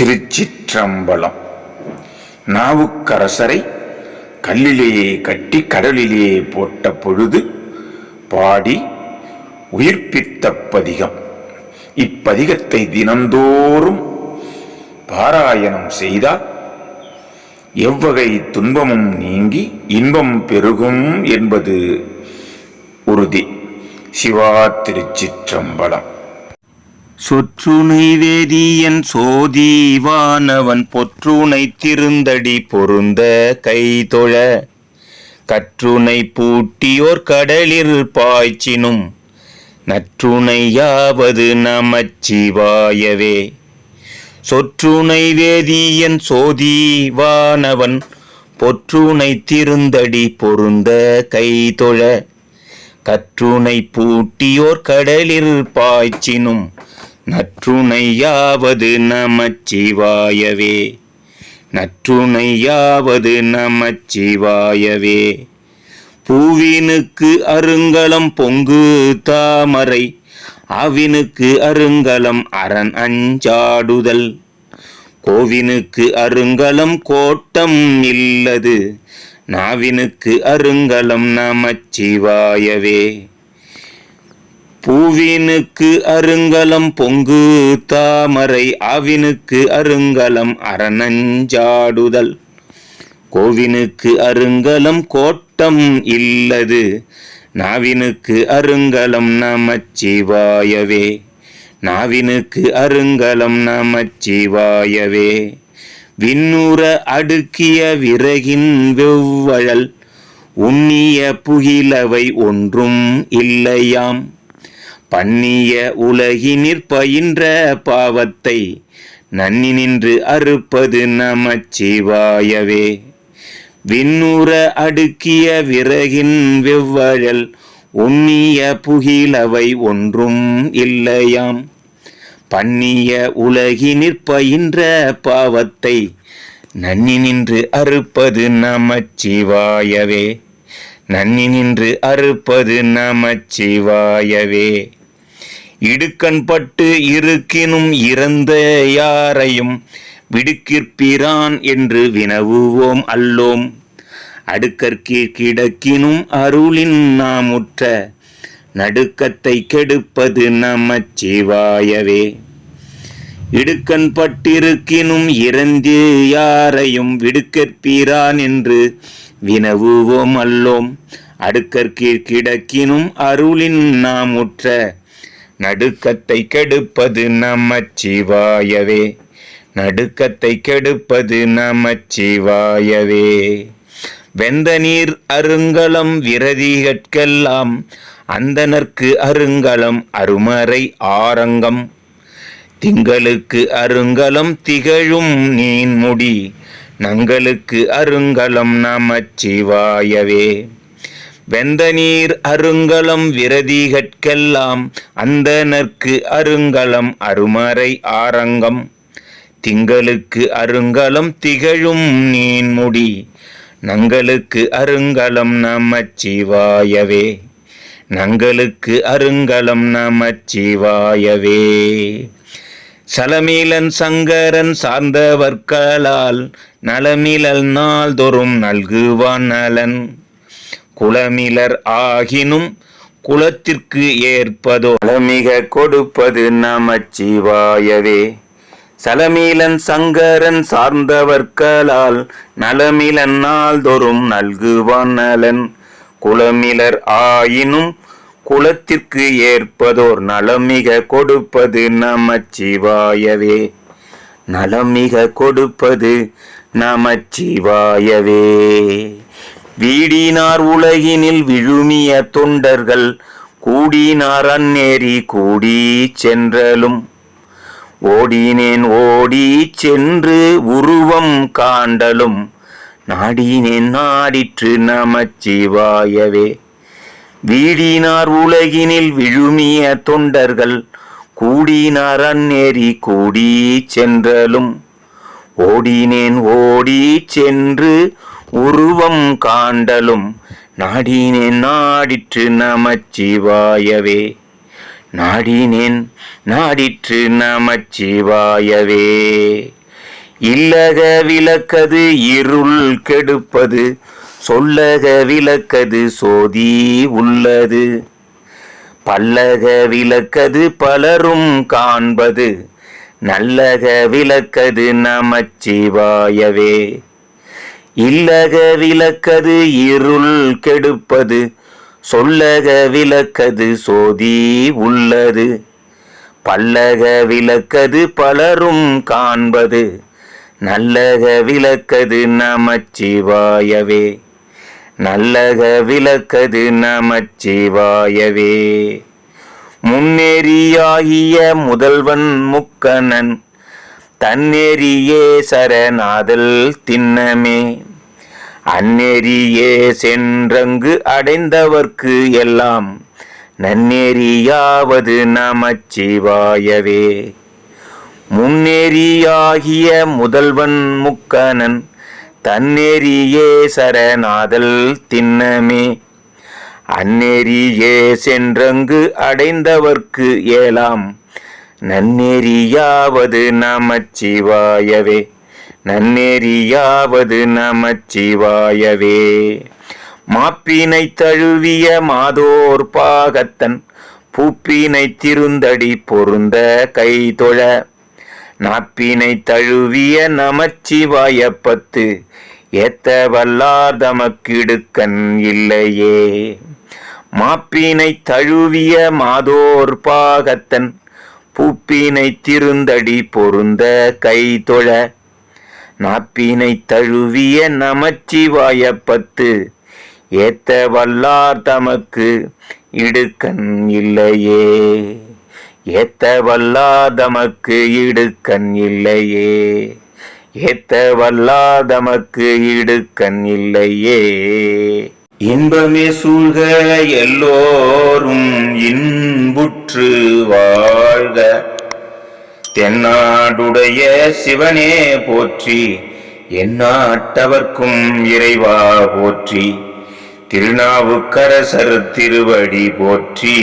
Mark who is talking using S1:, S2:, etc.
S1: திருச்சிற்றம்பலம். நாவுக்கரசரை கல்லிலேயே கட்டி கடலிலேயே போட்ட பொழுது பாடி உயிர்ப்பித்த பதிகம். இப்பதிகத்தை தினந்தோறும் பாராயணம் செய்தால் எவ்வகை துன்பமும் நீங்கி இன்பம் பெருகும் என்பது உறுதி. சிவா திருச்சிற்றம்பலம்.
S2: சொற்றுணை வேதியன் சோதிவானவன் பொற்றுணை திருந்தடி பொருந்த கைதொழ கற்றுணை பூட்டியோர் கடலில் பாய்ச்சினும் நற்றுணையாவது நமச்சிவாயவே. சொற்றுணை வேதியன் சோதிவானவன் பொற்றுணை திருந்தடி பொருந்த கைதொழ கற்றுணை பூட்டியோர் கடலில் பாய்ச்சினும் நற்றுணையாவது நமச்சிவாயவே. நற்றுணையாவது நமச்சிவாயவே. பூவினுக்கு அருங்கலம் பொங்கு தாமரை ஆவினுக்கு அருங்கலம் அரண் அஞ்சாடுதல் கோவினுக்கு அருங்கலம் கோட்டம் இல்லது நாவினுக்கு அருங்கலம் நமச்சிவாயவே. பூவினுக்கு அருங்கலம் பொங்கு தாமரை ஆவினுக்கு அருங்கலம் அரணஞ்சாடுதல் கோவினுக்கு அருங்கலம் கோட்டம் இல்லது நாவினுக்கு அருங்கலம் நமச்சிவாயவே. நாவினுக்கு அருங்கலம் நமச்சிவாயவே. விண்ணுற அடுக்கிய விறகின் வெவ்வழல் உண்ணிய புகிலவை ஒன்றும் இல்லையாம் பண்ணிய உலகினிற் பயின்ற பாவத்தை நன்னி நின்று அறுப்பது நமச்சிவாயவே. விண்ணுற அடுக்கிய விறகின் வெவ்வழல் உண்ணிய புகிலவை ஒன்றும் இல்லையாம் பண்ணிய உலகினிற் பயின்ற பாவத்தை நன்னி நின்று அறுப்பது நமச்சிவாயவே. நன்னி நின்று அறுப்பது நமச்சிவாயவே. இடுக்கண் பட்டு இருக்கினும் இறந்த யாரையும் விடுக்கிற்பிரான் என்று வினவுவோம் அல்லோம் அடுக்கற்கீழ் கிடக்கினும் அருளின் நாமுற்ற நடுக்கத்தை கெடுப்பது நமச்சிவாயவே. இடுக்கண் பட்டிருக்கினும் இறந்து யாரையும் விடுக்கற்பிரான் என்று வினவுவோம் அல்லோம் அடுக்கற்கீழ் கிடக்கினும் அருளின் நாமுற்ற நடுக்கத்தை கெடுப்பது நமச்சிவாயவே. நடுக்கத்தை கெடுப்பது நமச்சிவாயவே. வெந்த நீர் அருங்கலம் விரதிகட்கெல்லாம் அந்தனர்க்கு அருங்கலம் அருமறை ஆரங்கம் திங்களுக்கு அருங்கலம் திகழும் நீன்முடி நங்களுக்கு அருங்கலம் நமச்சிவாயவே. வெந்த நீர் அருங்கலம் விரதிகட்கெல்லாம் அந்தனர்க்கு அருங்கலம் அருமறை ஆரங்கம் திங்களுக்கு அருங்கலம் திகழும் நீன்முடி நங்களுக்கு அருங்கலம் நமச்சிவாயவே. நங்களுக்கு அருங்கலம் நமச்சிவாயவே. சலமீலன் சங்கரன் சார்ந்தவர்களால் நலமிலல் நாள்தோறும் நல்குவான் நலன் குலமிலர் ஆகினும் குலத்திற்கு ஏற்பதோ நலமிக கொடுப்பது நமச்சிவாயவே. சலமீலன் சங்கரன் சார்ந்தவர்களால் நலமிலன் நாள்தோறும் நல்குவான் நலன் குலமிலர் ஆயினும் குலத்திற்கு ஏற்பதோர் நலமிக கொடுப்பது நமச்சிவாயவே. நலமிக கொடுப்பது நமச்சிவாயவே. வீடினார் உலகினில் விழுமிய தொண்டர்கள் கூடினார் அந்நேரி கூடி சென்றலும் ஓடினேன் ஓடி சென்று உருவம் காண்டலும் நாடினேன் நாடிற்று நமச்சிவாயவே. வீடினார் உலகினில் விழுமிய தொண்டர்கள் கூடினார் அந்நேரி கூடி சென்றலும் ஓடினேன் ஓடி சென்று உருவம் காண்டலும் நாடினேன் நாடிற்று நமச்சிவாயவே. நாடினேன் நாடிற்று நமச்சிவாயவே. இல்லக விளக்கது இருள் கெடுப்பது, சொல்லக விளக்கது சோதி உள்ளது. பல்லக விளக்கது பலரும் காண்பது, நல்லக விளக்கது நமச்சிவாயவே. இல்லக விளக்கது இருள் கெடுப்பது, சொல்லக விளக்கது சோதி உள்ளது. பல்லக விளக்கது பலரும் காண்பது, நல்லக விளக்கது நமச்சிவாயவே. நல்லக விளக்கது நமச்சிவாயவே. முன்னேறியாகிய முதல்வன் முக்கணன், தன்னேறியே சரணாதல் திண்ணமே. அந்நெறியே சென்றங்கு அடைந்தவர்க்கு எல்லாம், நன்னெறியாவது நமச்சிவாயவே. முன்னேறியாகிய முதல்வன் முக்கணன், தன்னெறியே சரணாதல் திண்ணமே. அந்நெறியே சென்றங்கு அடைந்தவர்க்கு ஏலாம், நன்னெறியாவது நமச்சிவாயவே. நன்னெறியாவது நமச்சிவாயவே. மாப்பினை தழுவிய மாதோர் பாகத்தன், பூப்பினை திருந்தடி பொருந்த கைதொழ. நாப்பினை தழுவிய நமச்சிவாயப்பத்து, ஏத்த வல்லார் தமக்கிடுக்கண் இல்லையே. மாப்பினை தழுவிய மாதோர் பாகத்தன், பூப்பினை திருந்தடி பொருந்த கைதொழ. நாப்பினை தழுவிய நமச்சிவாயப்பத்து, ஏத்த வல்லார் தமக்கு இடுக்கண் இல்லையே. ஏத்த வல்லார் தமக்கு இடுக்கண் இல்லையே. ஏத்த வல்லார் தமக்கு இடுக்கண் இல்லையே. இன்பமே சூழ்க எல்லோரும் இன்புற்று வாழ்க. தென்னாடுடைய சிவனே போற்றி, எந்நாட்டவர்க்கும் இறைவா போற்றி. திருநாவுக்கரசர் திருவடி போற்றி.